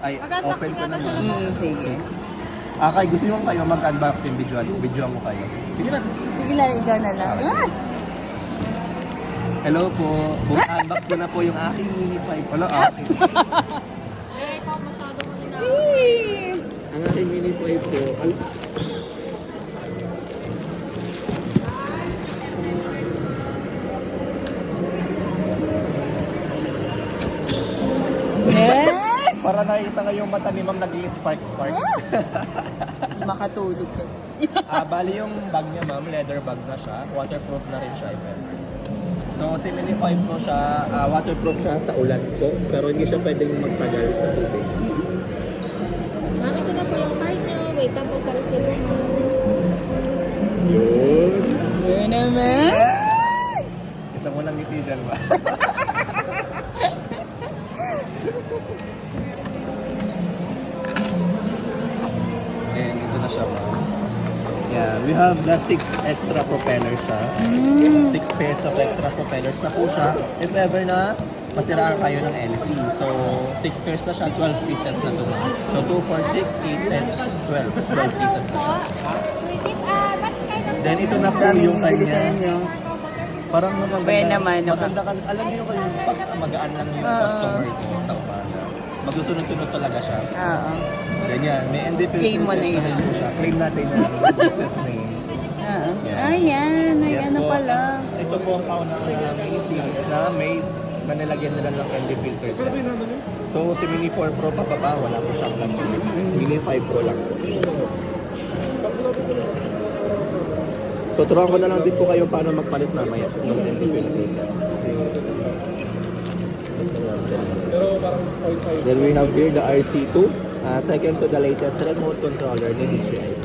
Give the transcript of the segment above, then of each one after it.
Ay, open ko na mo. Sige. Kay, gusto nyo kayo mag-unboxing videoan ko kayo. Sige na. Sige lang, ikaw na lang. Ah! Hello po. Unbox ko na po yung aking mini pipe. Wala, akin. Ang aking mini pipe po. Yes! Para nakikita nga yung mata ni ma'am nag-i-spark. Makatulog kasi. Bali yung bag niya ma'am, leather bag na siya. Waterproof na rin siya. So si mini pipe po siya, waterproof siya sa ulan po. Pero hindi siya pwedeng magtagal sa tubig. Mami, ito na po yung card nyo. Wait lang po sa receiver nyo. Yun. Yun naman. Isa mo lang ngiti dyan ba? And ito na siya ma'am. Yeah, we have the 6 extra propellers siya. 6 pairs of extra propellers na po siya. If ever na masiraan kayo ng LC. So, 6 pairs na siya, 12 pieces na to. So, 2, 4, 6, 8, 10, 12. 12 pieces na siya. Then, ito na po yung kanya. Parang Pwede naman, no? maganda ka. Alam niyo kayo, pag magaan lang yung customer ko sa umaga. Magsusunod-sunod talaga siya. Oo. Ganyan, may ND Claim mo na filter yun. set na rin po siya. Claim natin yung business name. Oo. Yeah. Ayan, ay Yes ano po. pala. Ito po ang kauna-una mini-series na may na nilagyan nila ng ND filter set. So, si Mini 4 Pro pababa, wala po siyang ganun. Mini 5 Pro lang. So, turuan ko na lang din po kayo paano magpalit mamaya ng ND filter set. Then we have here the RC2, second to the latest remote controller ni DJI.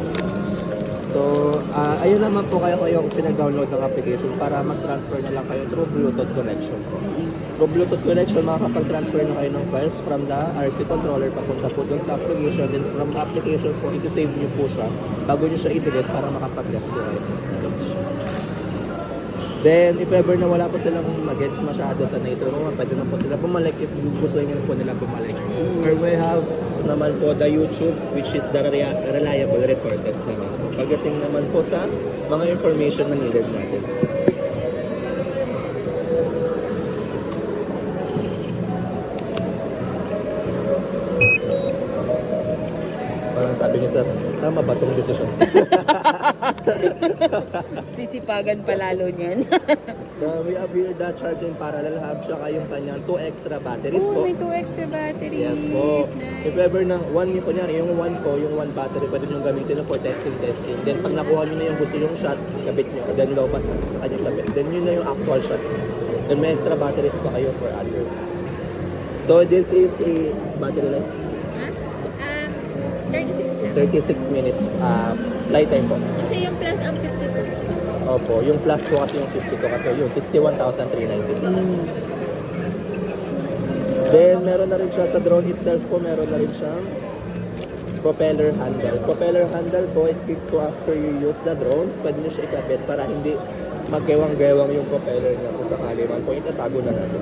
So, ayun naman po kayo pinag-download ng application para mag-transfer na lang kayo through Bluetooth connection po. Through Bluetooth connection, makakapag-transfer na kayo ng files from the RC controller papunta po dun sa application. Then from the application po, isi-save nyo po siya bago nyo siya i-delete para makapag-rescue kayo ng storage. Then, if ever na wala po silang mag-gets masyado sa Nitro, pwede na po sila bumalik if gusto nyo po nila bumalik. Or we have naman po the YouTube, which is the reliable resources naman po. Pagdating naman po sa mga information na needed natin. Parang sabi niyo, sir, tama ba itong decision? Sisipagan palalo niyan. So, we have here the charging parallel hub, tsaka yung kanyang 2 extra batteries Oh, po. may 2 extra batteries. Yes po. Nice. If ever na, yung kunyari, yung 1 po, yung 1 battery, pwede nyo gamitin na for testing. Then, pag nakuha nyo na yung gusto yung shot, kabit nyo, then lobat sa kanyang kabit. Then, yun na yung actual shot. Then, may extra batteries pa kayo for other. So, this is a battery life. 36 lang. 36 minutes flight time po. Kasi yung plus ang 52. Opo, yung plus po kasi yung 52 kasi yun, 61,390. Then, meron na rin siya sa drone itself po, meron na rin siyang propeller handle. Propeller handle po, it fits po after you use the drone. Pwede nyo siya ikabit para hindi magkewang-gewang yung propeller niya kung sakali man po, itatago na natin.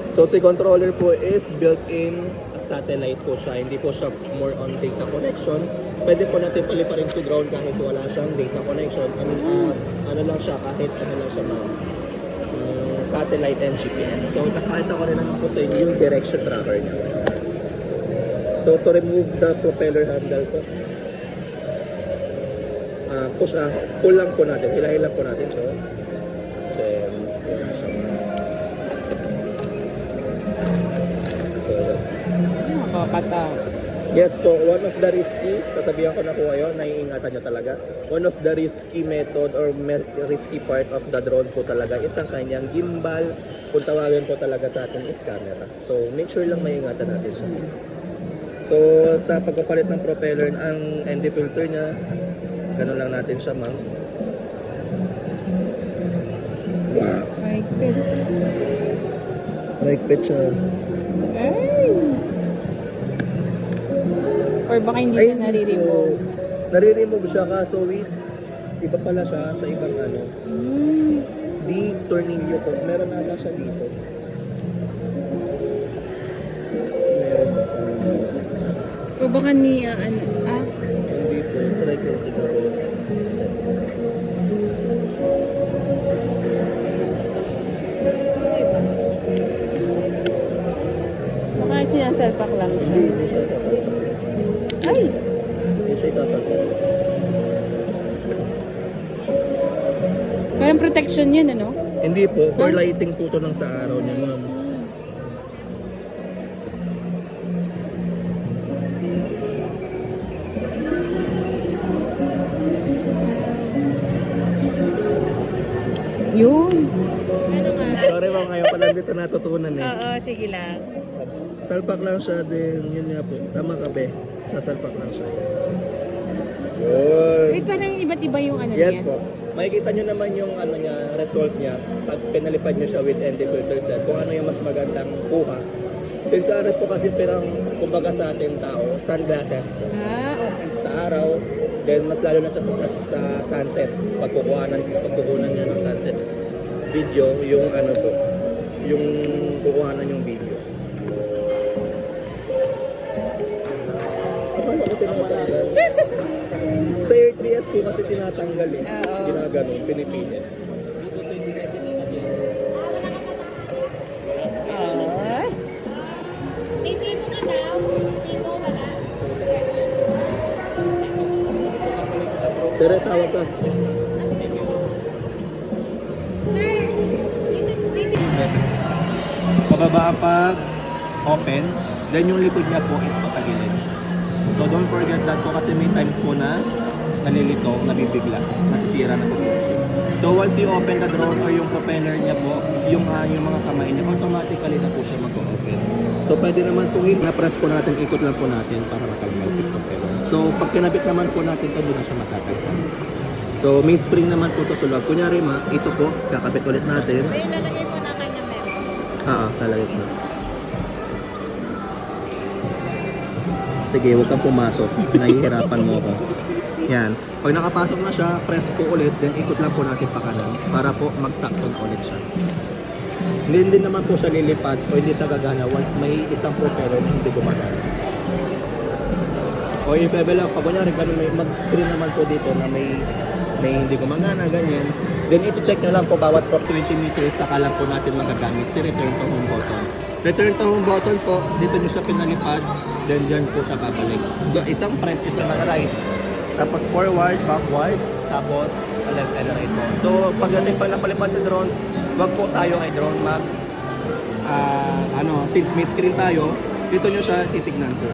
So, si controller po is built-in satellite po siya. Hindi po siya more on data connection. Pwede po natin paliparin si drone kahit wala siyang data connection. Ano lang siya, kahit ano lang siya satellite and GPS. So, napakita ko rin naman po sa inyo yung direction tracker niya. So, to remove the propeller handle po, pull lang po natin. Hilahin lang po natin ito. Then, wala siya. So, yes po, one of the risky, sasabihan ko na po kayo, naiingatan nyo talaga. One of the risky method or risky part of the drone po talaga is ang kanyang gimbal. Kung tawagin po talaga sa atin is camera. So, make sure lang maiingatan natin siya. So, sa pagpapalit ng propeller, ang ND filter niya, ganun lang natin siya, ma'am. Wow! Mahigpit siya. Or baka hindi Ay, siya nare-remove. Nare-remove siya kaso with iba pala siya sa ibang ano. Di tornilyo po. Meron ata siya dito. O baka ni, Hindi po, try ko rin ko yung set. baka sinasalpak lang siya. Hindi siya sasalpak. Ay! Hindi siya sasalpak. Parang protection yan, ano? Hindi po, for lighting po to ng sa araw niya, ma'am. Yun. Ano nga? Sorry ma'am, ngayon pala dito natutunan eh. Oo, sige lang. Salpak lang siya din, yun nga po. Tama ka be, sasalpak lang siya. Yun. Wait, parang iba't iba yung ano Yes niya. po. Makikita nyo naman yung ano niya, result niya pag pinalipad nyo siya with ND filter set kung ano yung mas magandang kuha. Since araw po kasi pirang kumbaga sa ating tao, sunglasses po. Okay. Sa araw, then mas lalo na siya sa sunset. Pagkukuhanan niya ng sunset video, yung ano po, yung kukuhanan yung video. Akala ko tinatanggal. Sa Air 3S po kasi tinatanggal eh. Oo. Ginaganon, pinipilit. Ah. Hindi mo na daw. Hindi mo wala. Pero tawag ka. Pababa ang pag open, then yung likod niya po is patagilid. So don't forget that po kasi may times po na nalilito, nabibigla, nasisira na po. So once you open the drone or yung propeller niya po, yung mga kamay niya, automatically na po siya mag-open. So pwede naman po na-press po natin, ikot lang po natin para makalmal si propeller. So pag kinabit naman po natin, pwede na siya matatagtan. So may spring naman po ito sa loob. Kunyari ito po, kakabit ulit natin. May lalagay mo na kanya meron. Lalagay ko na. Sige, huwag kang pumasok. Nahihirapan mo ako. Yan. Pag nakapasok na siya, press po ulit, then ikot lang po natin pa kanan para po magsakto na ulit siya. Hindi naman po siya lilipad o hindi siya gagana once may isang propeller na hindi gumagana. O if ever lang, pag kunyari ganun, may mag-screen naman po dito na may hindi gumagana, ganyan. Then ito-check nyo lang po bawat 20 meters saka lang po natin magagamit si return to home button. Return to home button po, dito nyo siya pinalipad, then dyan po siya babalik. Isang press, isang right. Tapos forward, backward, tapos left and right po. So pagdating pa napalipad sa drone, wag po tayo kay drone since may screen tayo, dito nyo siya titignan sir.